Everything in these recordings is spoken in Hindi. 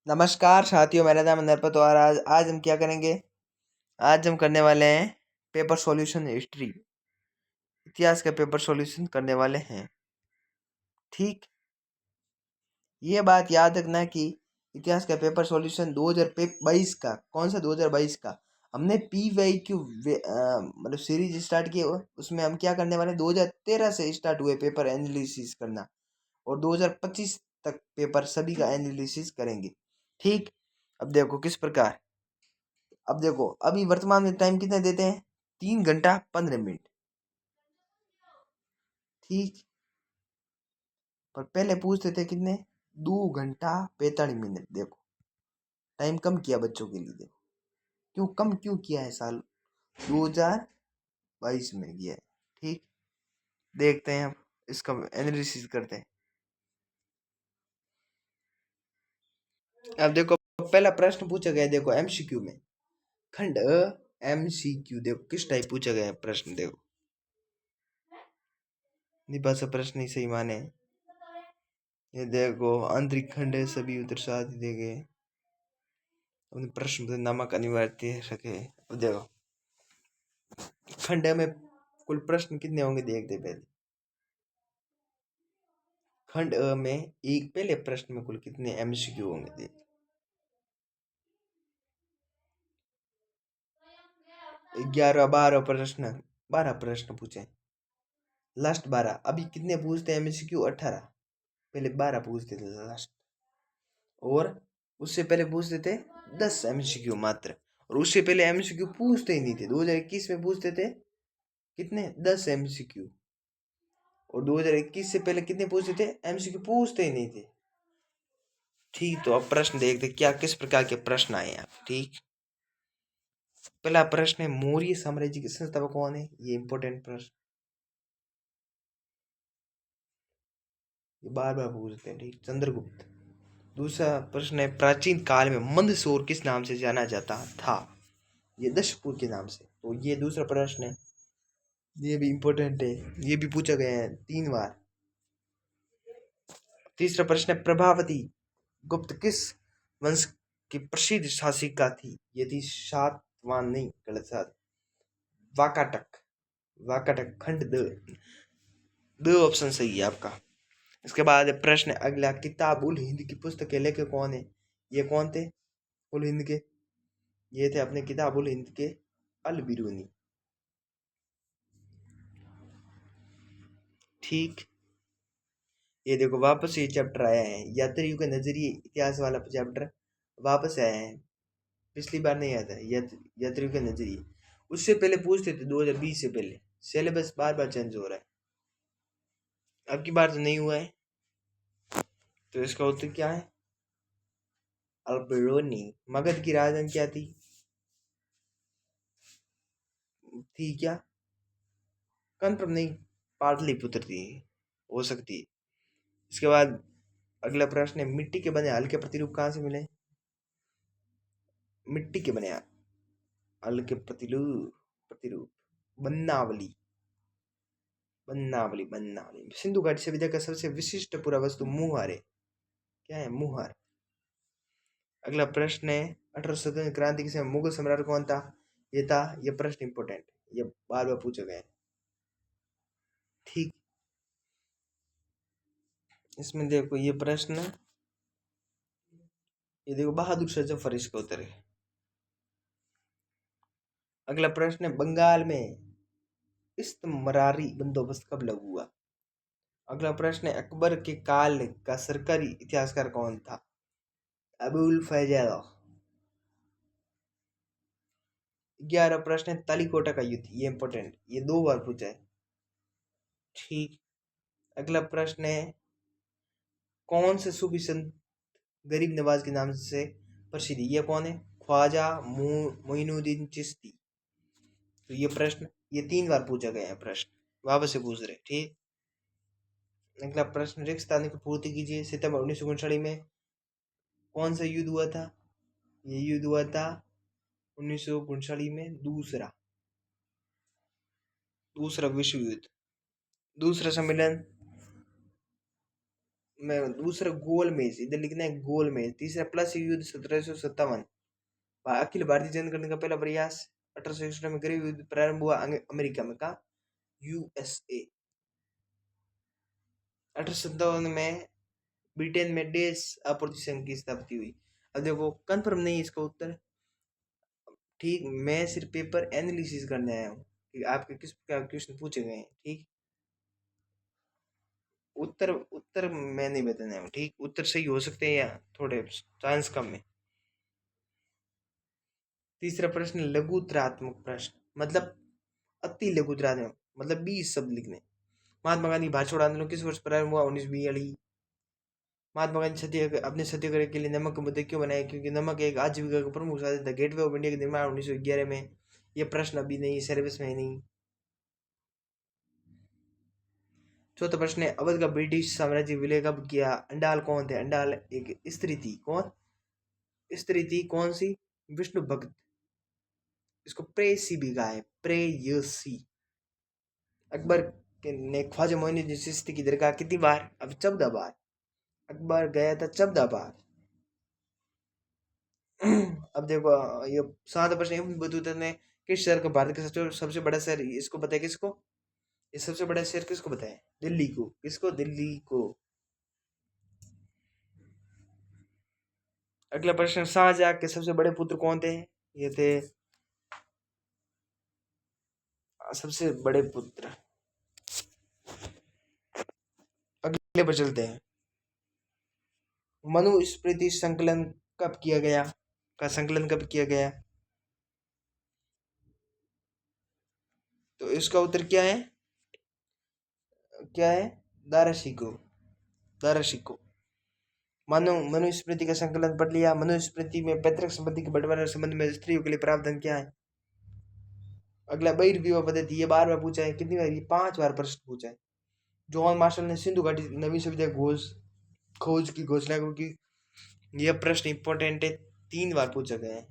नमस्कार साथियों, मेरा नाम है नरपत और आज हम क्या करेंगे। आज हम करने वाले हैं पेपर सॉल्यूशन हिस्ट्री, इतिहास का पेपर सॉल्यूशन करने वाले हैं। ठीक, ये बात याद रखना कि इतिहास का पेपर सॉल्यूशन 2022 का, कौन सा 2022 का हमने पी वाई क्यू मतलब सीरीज स्टार्ट की। उसमें हम क्या करने वाले हैं, 2013 से स्टार्ट हुए पेपर एनालिसिस करना और 2025 तक पेपर सभी का एनालिसिस करेंगे। ठीक, अब देखो किस प्रकार। अब देखो, अभी वर्तमान में टाइम कितना देते हैं, 3 घंटा 15 मिनट। ठीक, पर पहले पूछते थे कितने, 2 घंटा 45 मिनट। देखो टाइम कम किया बच्चों के लिए। देखो क्यों कम क्यों किया है, साल 2022 में किया है। ठीक, देखते हैं अब इसका एनालिसिस करते हैं। अब देखो पहला प्रश्न पूछा गया, देखो एमसीक्यू में, खंड एमसीक्यू। देखो किस टाइप पूछा गया है प्रश्न। देखो निबंध प्रश्न ही सही माने। ये देखो आंतरिक खंड है, सभी उत्तर साथ ही देंगे। अपने प्रश्न में नमक अनिवार्य रखे। अब देखो खंड में कुल प्रश्न कितने होंगे, देखते पहले। खंड अ में एक पहले प्रश्न में कुल कितने एमसीक्यू होंगे, देख। 11 12 प्रश्न, 12 प्रश्न पूछे, लास्ट 12। अभी कितने पूछते हैं एमसीक्यू, 18। पहले 12 पूछते थे लास्ट, और उससे पहले पूछते थे 10 एमसीक्यू मात्र। और उससे पहले एमसीक्यू पूछते ही नहीं थे। 2021 में पूछते थे कितने, 10 एमसीक्यू। और 2021 से पहले कितने पूछते थे, एमसीक्यू पूछते ही नहीं थे। ठीक, तो अब प्रश्न देखते क्या किस प्रकार के प्रश्न आए हैं। ठीक, पहला प्रश्न है, मौर्य साम्राज्य के संस्थापक कौन है। ये इंपॉर्टेंट प्रश्न, ये बार बार पूछते हैं। ठीक, चंद्रगुप्त। दूसरा प्रश्न है, प्राचीन काल में मंदसौर किस नाम से जाना जाता था। ये दशपुर के नाम से। तो ये दूसरा प्रश्न है, ये भी इंपॉर्टेंट है, ये भी पूछा गया है 3 बार। तीसरा प्रश्न है, प्रभावती गुप्त किस वंश की प्रसिद्ध शासिका थी। ये थी सातवाहन, गलत, सात, वाकाटक। वाकाटक खंड द, दो ऑप्शन सही है आपका। इसके बाद प्रश्न अगला, किताब उल हिंद की पुस्तक के लेखक कौन है। ये कौन थे उल हिंद के, ये थे अपने किताब उल हिंद के अल बिरूनी। ठीक, ये देखो वापस ये चैप्टर आया है, यात्रियों के नजरिए इतिहास वाला चैप्टर वापस आया है। पिछली बार नहीं आया था यात्रियों के नजरिए। उससे पहले पूछते थे 2020 से पहले। सिलेबस बार बार चेंज हो रहा है, अब की बार तो नहीं हुआ है। तो इसका उत्तर क्या है, अल्बेरोनी। मगध की राजधानी क्या थी, थी क्या, कंफर्म नहीं, पाटलिपुत्र थी, हो सकती है। इसके बाद अगला प्रश्न है, मिट्टी के बने हल के प्रतिरूप कहाँ से मिले। मिट्टी के बने हल के प्रतिरूप, बन्नावली। बन्नावली सिंधु घाटी सभ्यता का सबसे विशिष्ट पुरा वस्तु मुहर है। क्या है, मुहर। अगला प्रश्न है, 18 क्रांति के समय मुगल सम्राट कौन था। ये प्रश्न इंपोर्टेंट, ये बार बार पूछा गया है। ठीक, इसमें देखो ये प्रश्न, ये देखो बहादुर शाह जफर इसका उत्तर है। अगला प्रश्न है, बंगाल में इस्तमरारी बंदोबस्त कब लागू हुआ। अगला प्रश्न है, अकबर के काल का सरकारी इतिहासकार कौन था। अबुल फैजल। 11 प्रश्न है, तालीकोटा का युद्ध। ये इंपॉर्टेंट, ये 2 बार पूछा है। ठीक, अगला प्रश्न है, कौन से सूफी संत गरीब नवाज के नाम से प्रसिद्ध। ये कौन है, ख्वाजा मोइनुद्दीन चिश्ती। तो ये प्रश्न, ये 3 बार पूछा गया है प्रश्न, वापस से पूछ रहे। ठीक, अगला प्रश्न, रेगिस्तानी को पूर्ति कीजिए। सितंबर 1959 में कौन सा युद्ध हुआ था। ये युद्ध हुआ था 1959 में दूसरा विश्व युद्ध। दूसरा सम्मेलन में दूसरा गोल मेज, इधर लिखना है गोल मेज। तीसरा प्लस युद्ध 1757, अखिल भारतीय जन करने का पहला प्रयास। 1861 में गरीब युद्ध प्रारंभ हुआ अमेरिका में, कहा यूएसए। 1857 में ब्रिटेन में देश आपूर्ति संघ की स्थापना हुई। अब देखो कंफर्म नहीं है इसका उत्तर, ठीक। मैं सिर्फ पेपर एनालिसिस करने आया हूँ कि आपके किस प्रकार क्वेश्चन पूछे गए हैं, ठीक। उत्तर उत्तर मैं नहीं बताने आया हूँ, ठीक। उत्तर सही हो सकते हैं या थोड़े चांस कम है। तीसरा प्रश्न लघुतरात्मक प्रश्न, मतलब अति लघुतरात्मक, मतलब 20 शब्द लिखने। महात्मा गांधी भारत छोड़ो आंदोलन किस वर्ष प्रारंभ हुआ? 1942। महात्मा गांधी अपने सत्याग्रह के लिए नमक के मुद्दे क्यों बनाए? क्योंकि नमक एक आजीविका का प्रमुख साधन था। गेटवे ऑफ इंडिया का निर्माण 1911 में। यह प्रश्न अभी नहीं, सर्विस में नहीं। चौथा प्रश्न है अवध का ब्रिटिश साम्राज्य विलय कब किया? अंडाल कौन थे? अंडाल एक स्त्री थी। कौन स्त्री थी? कौन सी? विष्णु भक्त। इसको प्रेयसी भी कहा है, प्रेयसी। अकबर ने ख्वाजा मोइनुद्दीन चिश्ती की दरगाह कितनी बार? अब 14 बार। अकबर गया था 14 बार। अब देखो ये 7 प्रश्न, इब्न बतूता ने किस शहर को भारत का सबसे बड़ा शहर, इसको बताया किसको? ये सबसे बड़ा शहर किसको बताया? दिल्ली को। किसको? दिल्ली को। अगला प्रश्न, शाहजहां के सबसे बड़े पुत्र कौन थे? ये थे सबसे बड़े पुत्र। अगले पर चलते हैं। मनुस्मृति संकलन कब किया गया? का संकलन कब किया गया? तो इसका उत्तर क्या है? क्या है? दाराशिको। दाराशिको। मनुस्मृति का संकलन पढ़ लिया। मनुस्मृति में पैतृक संपत्ति के बंटवारे संबंध में स्त्रियों के लिए प्रावधान क्या है? अगला बहिर्विवाह पद्धति, ये बार बार पूछा है। कितनी बार? ये 5 बार प्रश्न पूछा है। जॉन मार्शल ने सिंधु घाटी नवीन सभ्यता खोज की घोषणा की। यह प्रश्न इंपॉर्टेंट है, 3 बार पूछा गया है।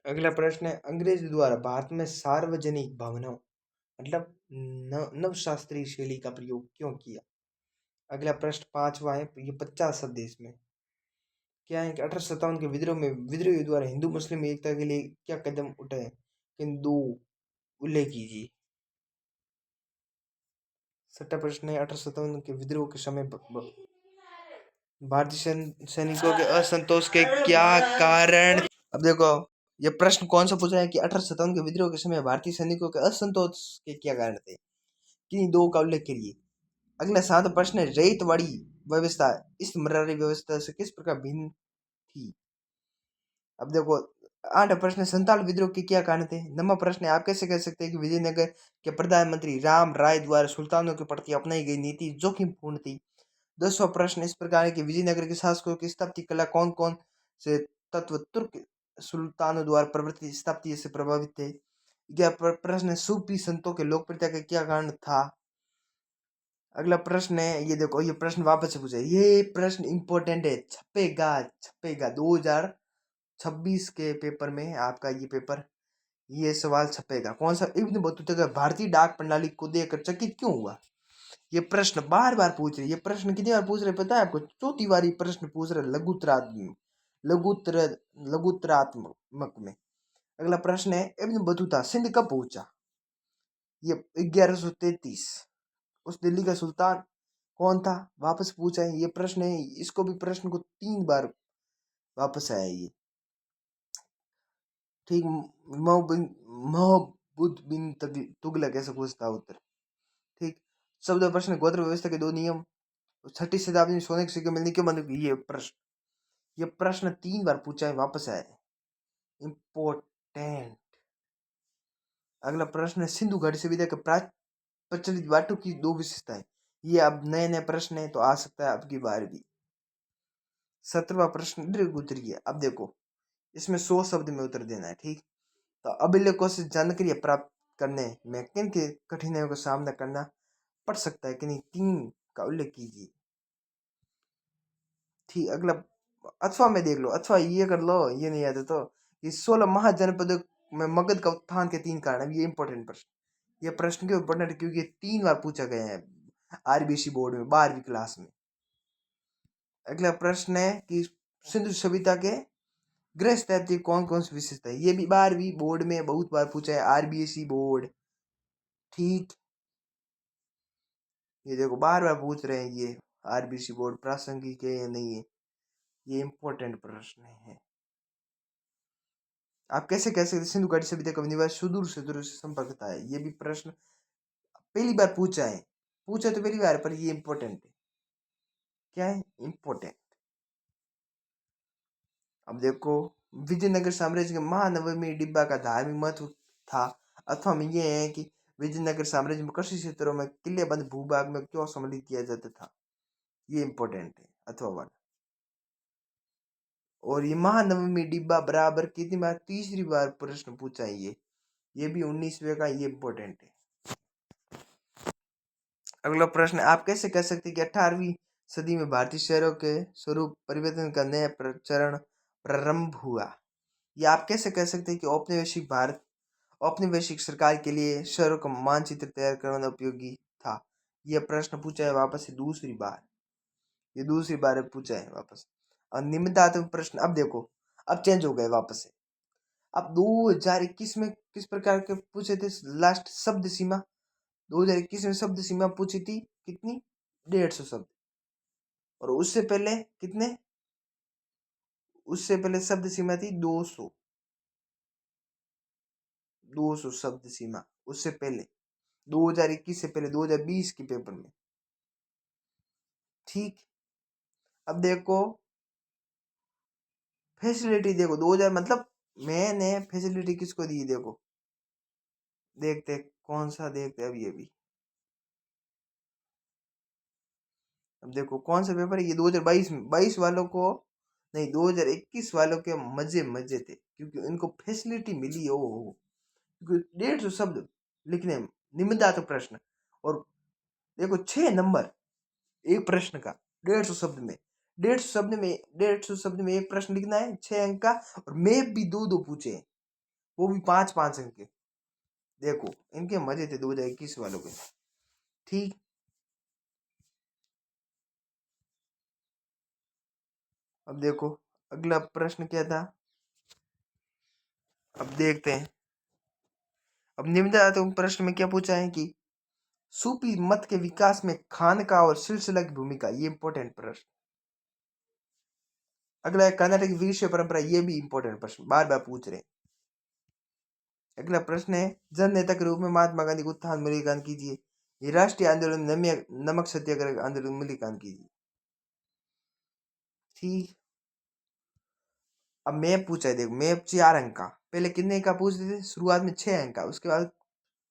अगला प्रश्न है अंग्रेज द्वारा भारत में सार्वजनिक भवनों मतलब नवशास्त्रीय शैली का प्रयोग क्यों किया? अगला प्रश्न 5वां है, ये 50 शब्द है इसमें। क्या है कि 1857 के विद्रोह में विद्रोहियों द्वारा हिंदू मुस्लिम एकता के लिए क्या कदम उठाए? किन दो उल्लेख कीजिए। 6वां प्रश्न है 1857 के विद्रोह के समय भारतीय सैनिकों के असंतोष के क्या कारण? अब देखो ये प्रश्न कौन सा पूछा है कि 1857 के विद्रोह के समय भारतीय सैनिकों के असंतोष के क्या कारण थे? किन्हीं दो का उल्लेख करिए। अगला 7वां प्रश्न है रैयतवाड़ी व्यवस्था इस मर्यादा व्यवस्था से किस प्रकार भिन्न थी? अब देखो 8वां प्रश्न, संताल विद्रोह के क्या कारण थे? 9वां प्रश्न है आप कैसे कह सकते हैं कि विजयनगर के प्रधानमंत्री राम राय द्वारा सुल्तानों के प्रति अपनाई गई नीति जोखिमपूर्ण थी? 10वां प्रश्न इस प्रकार है कि विजयनगर के शासकों की स्थापत्य कला कौन कौन से तत्व तुर्क सुल्तानों द्वारा प्रवृत्ति स्थापत्य से प्रभावित थे? 11वां प्रश्न सूफी संतों के लोकप्रियता का क्या कारण था? अगला प्रश्न है, ये देखो ये प्रश्न वापस से पूछा है, ये प्रश्न इंपॉर्टेंट है, छपेगा छपेगा 2026 के पेपर में आपका ये पेपर, ये सवाल छपेगा। कौन सा? इब्न बतूता का भारतीय डाक प्रणाली को देखकर चकित क्यों हुआ? ये प्रश्न बार बार पूछ रहे। ये प्रश्न कितनी बार पूछ रहे पता है आपको? 4थी बार ये प्रश्न पूछ रहे लघुतर लघुतरात्मक में। अगला प्रश्न है इब्न बतूता सिंध कब पहुंचा? ये 1133। उस दिल्ली का सुल्तान कौन था? वापस पूछा है ये प्रश्न है। इसको भी प्रश्न को 3 बार वापस आया ये, ठीक। महबूद बिन तुगलक ऐसा कुछ था उत्तर, ठीक। 14वां प्रश्न गोत्र व्यवस्था के 2 नियम 6ठी शताब्दी में सोने के सिक्के मिलने क्यों बंद? ये प्रश्न 3 बार पूछा है, वापस आया है, इम्पोर्टेंट। अगला प्रश्न है सिंधु घाटी सभ्यता के प्रचलित बाटों की 2 विशेषताएं। ये अब नए नए प्रश्न है तो आ सकता है आपकी बार भी। 17वां प्रश्न दीर्घ उत्तरीय। अब देखो इसमें 100 शब्द में उत्तर देना है, ठीक। तो अभिलेखों से जानकारी प्राप्त करने में किन की कठिनाइयों का सामना करना पड़ सकता है? कि नहीं 3 का उल्लेख कीजिए, ठीक। अगला अथवा में देख लो, अथवा ये कर लो, ये नहीं आता तो ये 16 महाजनपदों में मगध का उत्थान के 3 कारण है। ये इंपॉर्टेंट प्रश्न, ये प्रश्न क्यों इम्पोर्टेंट है? क्योंकि 3 बार पूछा गया है आरबीसी बोर्ड में 12वीं क्लास में। अगला प्रश्न है कि सिंधु सभ्यता के गृह तैतीय कौन कौन सी विशेषता है? ये भी 12वीं बोर्ड में बहुत बार पूछा है, आरबीएसई बोर्ड। ठीक, ये देखो बार बार पूछ रहे हैं ये आरबीसी बोर्ड, प्रासंगिक है या नहीं है, ये इंपॉर्टेंट प्रश्न है। आप कैसे कह सकते सिंधु घाटी सभ्यता का निवास सुदूर से दूर से संपर्क था? ये भी प्रश्न पहली बार पूछा है, पूछा तो पहली बार, पर ये इंपॉर्टेंट है। क्या है? इंपॉर्टेंट। अब देखो, विजयनगर साम्राज्य के महानवमी डिब्बा का धार्मिक महत्व था, अथवा में ये है कि विजयनगर साम्राज्य में कृषि क्षेत्रों में किलेबंद भूभाग में क्यों सम्मिलित किया जाता था? ये इंपॉर्टेंट है, अथवा वाला। और ये महानवमी डिब्बा बराबर कितनी बार? तीसरी बार प्रश्न पूछा है ये भी 19वें का, ये इंपॉर्टेंट है। अगला प्रश्न, आप कैसे कह सकते हैं कि 18वीं सदी में भारतीय शहरों के स्वरूप परिवर्तन का नया चरण प्रारंभ हुआ? ये आप कैसे कह सकते हैं कि औपनिवेशिक सरकार के लिए शहरों का मानचित्र तैयार करना उपयोगी था? यह प्रश्न पूछा है वापस से दूसरी बार, ये दूसरी बार पूछा है वापस। और निम्नदात्मक प्रश्न, अब देखो अब चेंज हो गए वापस से। अब 2021 में किस प्रकार के पूछे थे? लास्ट शब्द सीमा 2021 में शब्द सीमा पूछी थी कितनी? 150 शब्द। और उससे पहले कितने? उससे पहले शब्द सीमा थी 200 शब्द सीमा, उससे पहले 2021 से पहले 2020 के पेपर में। ठीक, अब देखो फैसिलिटी, देखो 2000 मतलब मैंने फैसिलिटी किसको दी? देखो देखते कौन सा, देखते अब ये भी। अब देखो कौन सा पेपर है ये? 2022 में 22 वालों को नहीं, 2021 वालों के मजे मजे थे, क्योंकि इनको फैसिलिटी मिली। ओ क्योंकि 150 शब्द लिखने में, निम्नदात्मक प्रश्न। और देखो 6 नंबर एक प्रश्न का, 150 शब्द में, 150 शब्द में एक प्रश्न लिखना है, 6 अंक का। और मैप भी 2-2 पूछे हैं, वो भी 5-5 अंक के। देखो इनके मजे थे 2021 वालों के। ठीक, अब देखो अगला प्रश्न क्या था, अब देखते हैं। अब निम्नलिखित प्रश्न में क्या पूछा है कि सूफी मत के विकास में खानका और सिलसिला की भूमिका, ये इंपॉर्टेंट प्रश्न। अगला है कर्नाटक वीरशैव परंपरा, ये भी इंपॉर्टेंट प्रश्न, बार बार पूछ रहे हैं। अगला प्रश्न है जन नेता के रूप में महात्मा गांधी को उत्थान मूल्यांकन कीजिए। ये राष्ट्रीय आंदोलन नमक सत्याग्रह आंदोलन मूल्यांकन कीजिए। ठीक, अब मैप पूछा है, देखो मैप 4 अंक का, पहले कितने का पूछते थे? शुरुआत में 6 अंक का, उसके बाद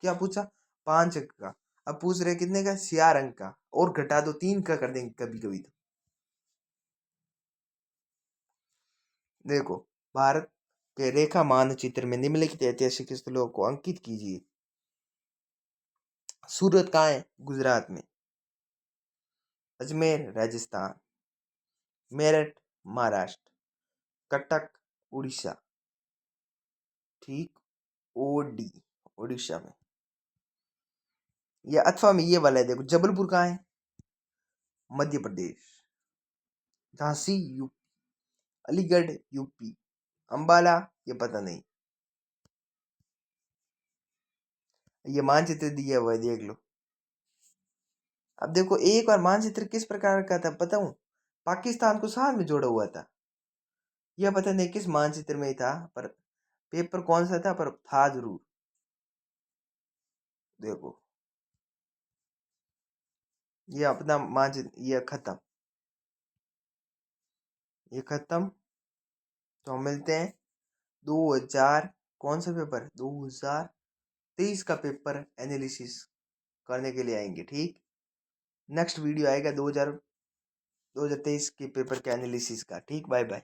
क्या पूछा? 5 अंक का। अब पूछ रहे कितने का? 4 अंक का, और घटा दो 3 का कर देंगे कभी कभी तो। देखो, भारत के रेखा मानचित्र में निम्नलिखित ऐतिहासिक स्थलों को अंकित कीजिए। सूरत कहाँ है? गुजरात में। अजमेर राजस्थान, मेरठ महाराष्ट्र, कटक उड़ीसा। ठीक, ओडी उड़ीसा में। ये अथवा में ये वाला है, देखो जबलपुर कहाँ है? मध्य प्रदेश। झांसी यूपी, अलीगढ़ यूपी, अंबाला ये पता नहीं। ये मानचित्र दिया हुआ है, देख लो। अब देखो एक बार मानचित्र किस प्रकार का था बताऊं? पाकिस्तान को साथ में जोड़ा हुआ था। यह पता नहीं किस मानचित्र में ही था, पर पेपर कौन सा था, पर था जरूर। देखो ये अपना मानचित्र, ये खत्म, ये खत्म। तो हम मिलते हैं 2000 कौन सा पेपर? 2023 का पेपर एनालिसिस करने के लिए आएंगे। ठीक, नेक्स्ट वीडियो आएगा 2023 के पेपर के एनालिसिस का। ठीक, बाय बाय।